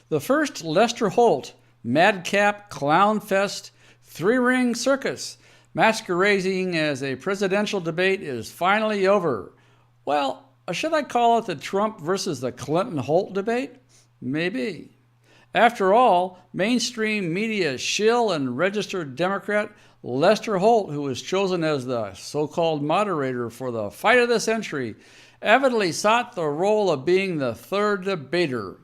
The first Lester Holt madcap clown fest three-ring circus masquerading as a presidential debate is finally over. Well, should I call it the Trump versus the Clinton-Holt debate? Maybe. After all, mainstream media shill and registered Democrat Lester Holt, who was chosen as the so-called moderator for the fight of the century, avidly sought the role of being the third debater.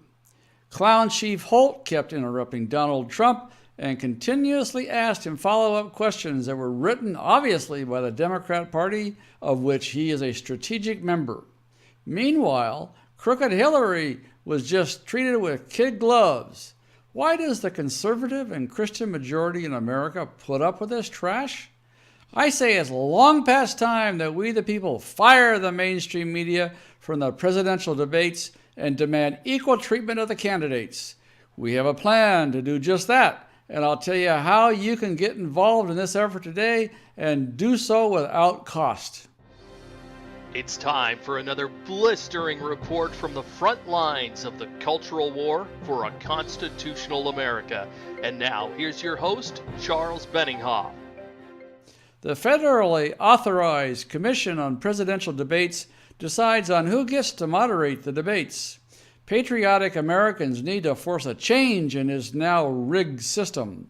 Clown Chief Holt kept interrupting Donald Trump and continuously asked him follow-up questions that were written obviously by the Democrat Party, of which he is a strategic member. Meanwhile, crooked Hillary was just treated with kid gloves. Why does the conservative and Christian majority in America put up with this trash? I say it's long past time that we the people fire the mainstream media from the presidential debates and demand equal treatment of the candidates. We have a plan to do just that, and I'll tell you how you can get involved in this effort today and do so without cost. It's time for another blistering report from the front lines of the cultural war for a constitutional America. And now, here's your host, Charles Benninghoff. The federally authorized Commission on Presidential Debates decides on who gets to moderate the debates. Patriotic Americans need to force a change in this now rigged system.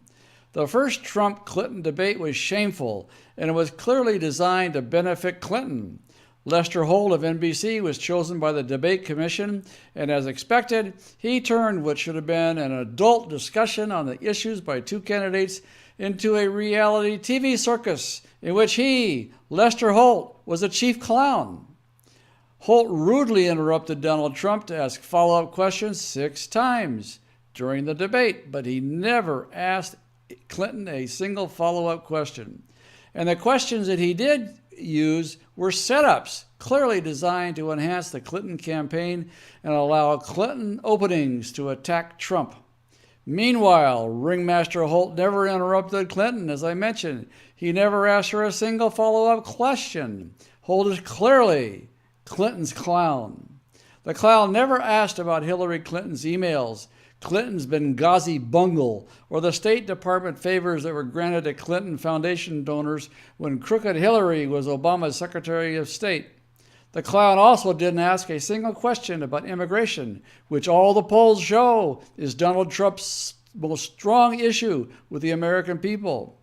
The first Trump-Clinton debate was shameful, and it was clearly designed to benefit Clinton. Lester Holt of NBC was chosen by the Debate Commission, and as expected, he turned what should have been an adult discussion on the issues by two candidates into a reality TV circus in which he, Lester Holt, was the chief clown. Holt rudely interrupted Donald Trump to ask follow-up questions 6 times during the debate, but he never asked Clinton a single follow-up question. And the questions that he did use were setups clearly designed to enhance the Clinton campaign and allow Clinton openings to attack Trump. Meanwhile, Ringmaster Holt never interrupted Clinton, as I mentioned. He never asked her a single follow-up question. Holt is clearly Clinton's clown. The clown never asked about Hillary Clinton's emails, Clinton's Benghazi bungle, or the State Department favors that were granted to Clinton Foundation donors when crooked Hillary was Obama's Secretary of State. The clown also didn't ask a single question about immigration, which all the polls show is Donald Trump's most strong issue with the American people.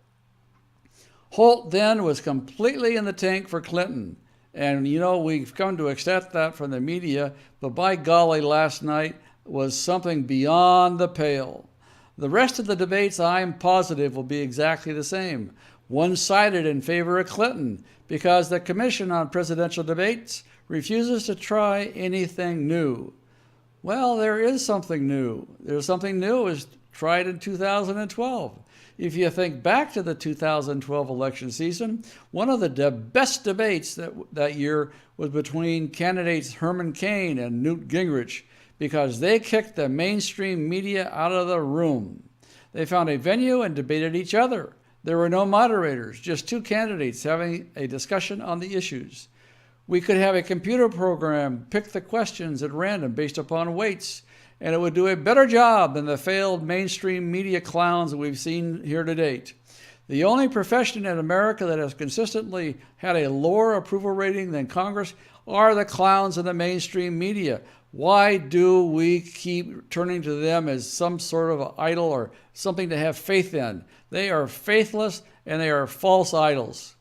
Holt then was completely in the tank for Clinton. And, we've come to accept that from the media, but by golly, last night was something beyond the pale. The rest of the debates, I'm positive, will be exactly the same, one-sided in favor of Clinton, because the Commission on Presidential Debates refuses to try anything new. Well, there is something new. There's something new as tried in 2012. If you think back to the 2012 election season, one of the best debates that year was between candidates Herman Cain and Newt Gingrich, because they kicked the mainstream media out of the room. They found a venue and debated each other. There were no moderators, just two candidates having a discussion on the issues. We could have a computer program pick the questions at random based upon weights, and it would do a better job than the failed mainstream media clowns that we've seen here to date. The only profession in America that has consistently had a lower approval rating than Congress are the clowns in the mainstream media. Why do we keep turning to them as some sort of idol or something to have faith in? They are faithless and they are false idols.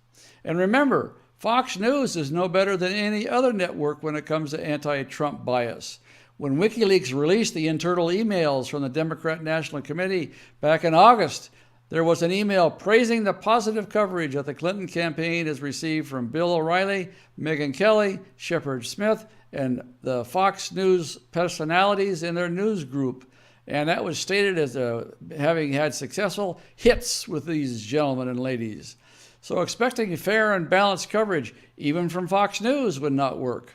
And remember, Fox News is no better than any other network when it comes to anti-Trump bias. When WikiLeaks released the internal emails from the Democrat National Committee back in August, there was an email praising the positive coverage that the Clinton campaign has received from Bill O'Reilly, Megyn Kelly, Shepard Smith, and the Fox News personalities in their news group. And that was stated as having had successful hits with these gentlemen and ladies. So expecting fair and balanced coverage, even from Fox News, would not work.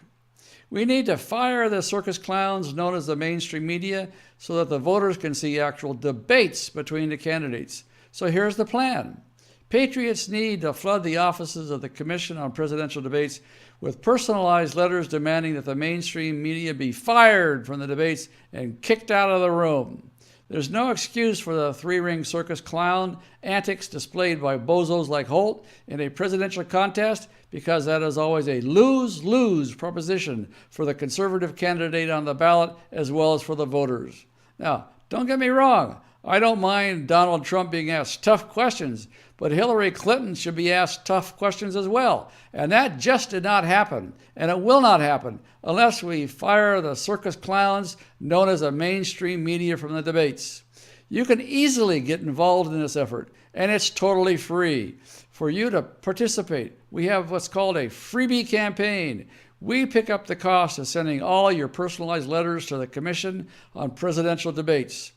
We need to fire the circus clowns known as the mainstream media so that the voters can see actual debates between the candidates. So here's the plan. Patriots need to flood the offices of the Commission on Presidential Debates with personalized letters demanding that the mainstream media be fired from the debates and kicked out of the room. There's no excuse for the three-ring circus clown antics displayed by bozos like Holt in a presidential contest, because that is always a lose-lose proposition for the conservative candidate on the ballot as well as for the voters. Now, don't get me wrong. I don't mind Donald Trump being asked tough questions, but Hillary Clinton should be asked tough questions as well. And that just did not happen, and it will not happen unless we fire the circus clowns known as the mainstream media from the debates. You can easily get involved in this effort, and it's totally free. For you to participate, we have what's called a freebie campaign. We pick up the cost of sending all your personalized letters to the Commission on Presidential Debates.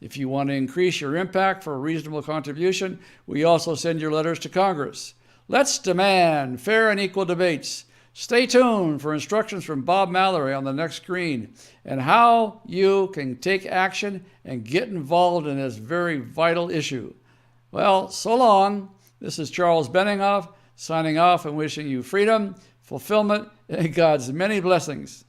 If you want to increase your impact for a reasonable contribution, we also send your letters to Congress. Let's demand fair and equal debates. Stay tuned for instructions from Bob Mallory on the next screen and how you can take action and get involved in this very vital issue. Well, so long. This is Charles Benninghoff signing off and wishing you freedom, fulfillment, and God's many blessings.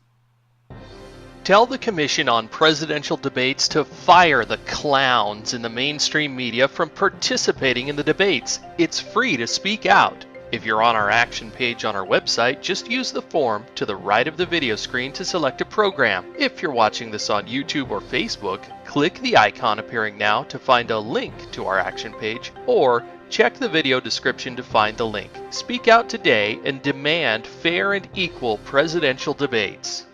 Tell the Commission on Presidential Debates to fire the clowns in the mainstream media from participating in the debates. It's free to speak out. If you're on our action page on our website, just use the form to the right of the video screen to select a program. If you're watching this on YouTube or Facebook, click the icon appearing now to find a link to our action page, or check the video description to find the link. Speak out today and demand fair and equal presidential debates.